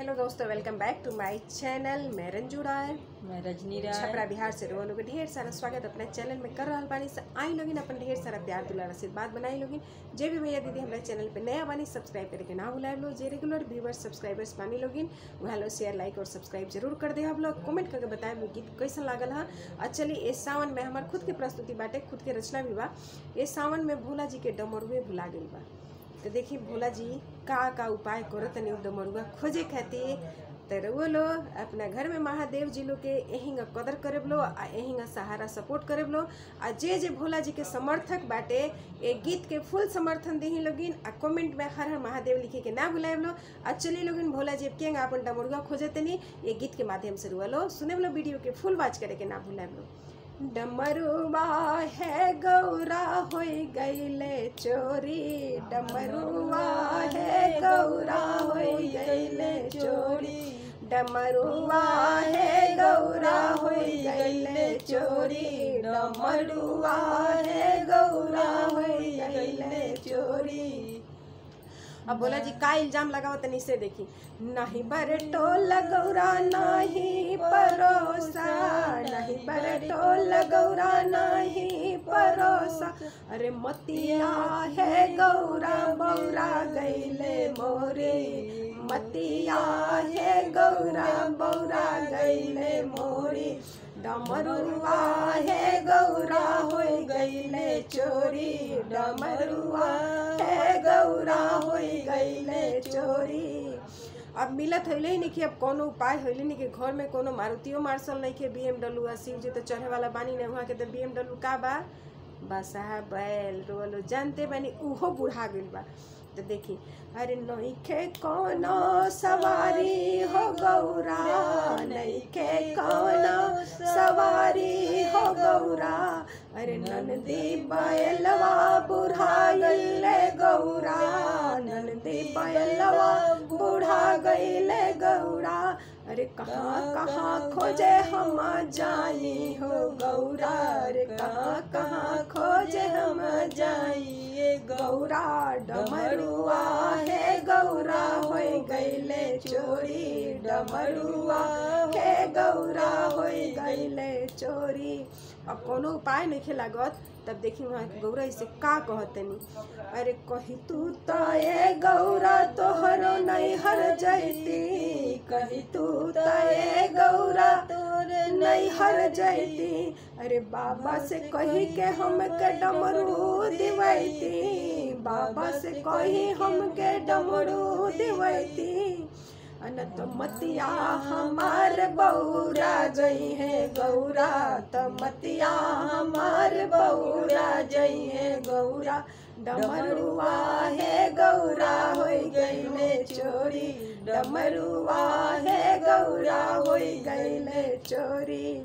Hello दोस्तों, welcome bank two माय channel. मैं रंजू राय, मैं रजनी राय, छपरा बिहार से रोल लोग ढेर सारा स्वागत अपने चैनल में कर रहा बानी। से आई लोगिन अपन ढेर सारा प्यार दुलार आशीर्वाद बनाई लोगिन। जे भी भैया दीदी हमारे चैनल पे नया बानी सब्सक्राइब करके ना भुलाए लो। जे रेगुलर व्यूवर्स सब्सक्राइबर्स बानी लोगिन वहाँ लोग शेयर लाइक और सब्सक्राइब जरूर कर दे। आप लोग कमेंट करके बताए वो गीत कैसा लागल है। और चलिए इस सावन में हमारे खुद के प्रस्तुति बाटे, खुद के रचना भी बा। इस सावन में भोला जी के डमरुए भुला गई बा। तो देखिए भोला जी का उपाय करो तनी डमरुआ खोजे खातिर। तो वो लोग अपना घर में महादेव जी लोग के यहीं कदर करे लो, यहीं सहारा सपोर्ट करे लो। आ जे भोला जी के समर्थक बाटे ये गीत के फुल समर्थन दी लोगिन। आ कमेंट में हर हर महादेव लिखे के ना भुलाए लो। आ चलिए लोगिन भोला जी के अपन डमरुआ खोजे तनी ये गीत के माध्यम से रुआ लो सुने लो। वीडियो के फुल वॉच करे के ना भुलाए लो। डमरुआ है गौरा हो गईले चोरी, डमरुआ है गौरा हो गईले चोरी, डमरुआ है गौरा हो गईले चोरी, डमरुआ है गौरा हो गईले चोरी। अब भोला जी का इल्जाम लगाओ तनी से देखी। नहीं बरटोल गौरा नहीं परोसा, नहीं बरटोल गौरा नहीं परोसा, अरे मतिया है गौरा बौरा गईले मोरे, मतिया है गौरा बौरा गईले मोरी, डमरुआ है गौरा हो गईले चोरी, डमरुआ है गौरा हो गईले चोरी। अब मिलत होले ही नहीं कि अब कोनो उपाय होले नहीं कि घर में कोनो मारुतियो मार्शल नहीं के BMW शिव जी तो चढ़े वाला बानी नहीं। वहाँ के तो BMW का बा बसा बैल रोलो जानते बानी उहो बुढ़ा गइल बा। तो देखी अरे नइखे कोनो सवारी हो गौरा, नइखे कोनो सवारी हो गौरा, अरे नंदी बैलवा बुढ़ा गईले गौरा, नंदी बैलवा बुढ़ा गईले गौरा, अरे कहाँ कहाँ खोजे हम जाई हो गौरा, अरे कहाँ कहाँ खोजे हम जाई गौरा, डमरुआ है गौरा हो गईले चोरी, डमरुआ है गौरा हो गईले चोरी। अब कोनो उपाय नहीं लागत। तब देखी वहाँ के गौरा इसे का कहतनी। अरे कही तू तो ये गौरा तोहरो नहीं हर जैती, कही तू तो ये गौरा तोरे नहीं हर जैती, अरे बाबा से कही के हम के डमरू दिवैती, बाबा से कही हम के डमरू दिवैती, अनत मतिया हमार बौरा गई है गौरा, तो मतिया हमार बौरा गई है गौरा, डमरुआ है गौरा हो गईले चोरी, डमरुआ है गौरा हो गईले चोरी।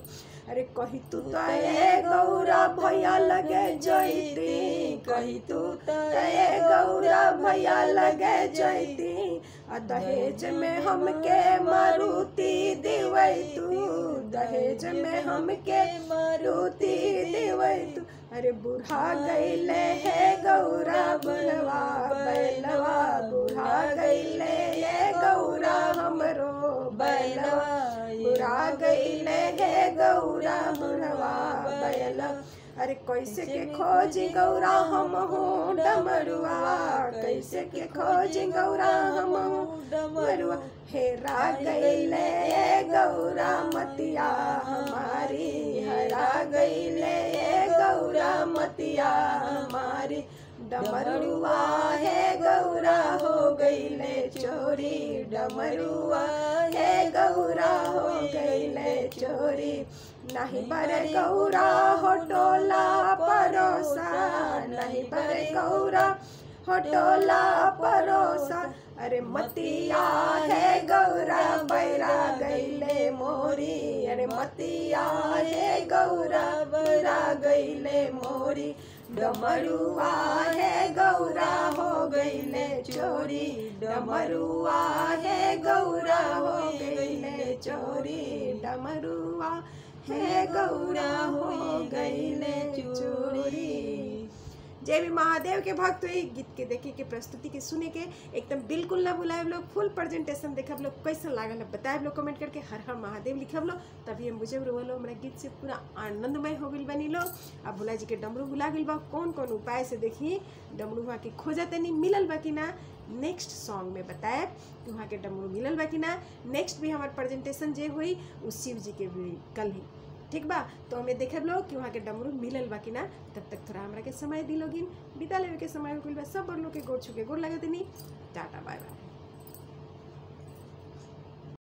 अरे कही तू तो ये गौरा भैया लगे जैती, कही तू तो ये गौरा भैया लगे जैती, दहेज में हमके मारुति दिवै तू, दहेज में हमके मारुति दिवै तू, अरे बुढ़ा गईले है गौरा बुढ़वा बैलवा, बुढ़ा गईले ये गौरा हमरो बैलवा, बुढ़ा गईले है गौरा बुढ़वा बैलवा, अरे कैसे के खोज गौरा हम हूँ डमरुआ, कैसे के खोज गौरा हम हूँ डमरुआ, हेरा गईले ये गौरा मतिया हमारी, हेरा गईले ये गौरा मतिया हमारी, डमरुआ है गौरा हो गईले चोरी, डमरुआ है गौरा हो गईले चोरी। नहीं बरे गौरा हो टोला परोसा, नहीं बरे गौरा हो टोला परोसा, अरे मतिया है गौरा बैरा गईले मोरी, अरे मतिया है गौरा बैरा गईले मोरी, डमरुआ है गौरा हो गईले चोरी, डमरुआ है गौरा हो गईले चोरी, डमरुआ है गौरा हो गईले चोरी। जे भी महादेव के भक्त हुई गीत के देखे के प्रस्तुति के सुने के एकदम बिल्कुल ना भुलाए लोग। फुल प्रेजेंटेशन देखब लोग, कैसा लागल है बताए लोग कमेंट करके, हर हर महादेव लिखब लोग, तभी हम बुझे लो हमारा गीत से पूरा आनंदमय हो गई बनी लोग। अब भोला जी के डमरू भुला गई बा, कौन कौन उपाय से देखी डमरू वहाँ के खोजा तनी मिलल बा कि ना, नेक्स्ट सॉन्ग में बताए कि वहाँ के डमरू मिलल बा कि ना। नेक्स्ट भी हमारे प्रेजेंटेशन जे हुई उस शिव जी के भी कल ही, ठीक बा। तो हमें देखब लोग कि वहाँ के डमरू मिलल बा कि ना। तब तक थोड़ा हमरा के समय दी लोगिन, बिता लेवे के समय हो गइल बा। सब लोग के गोड़ छू के गोड़ लगे तनी, टाटा बाय बाय।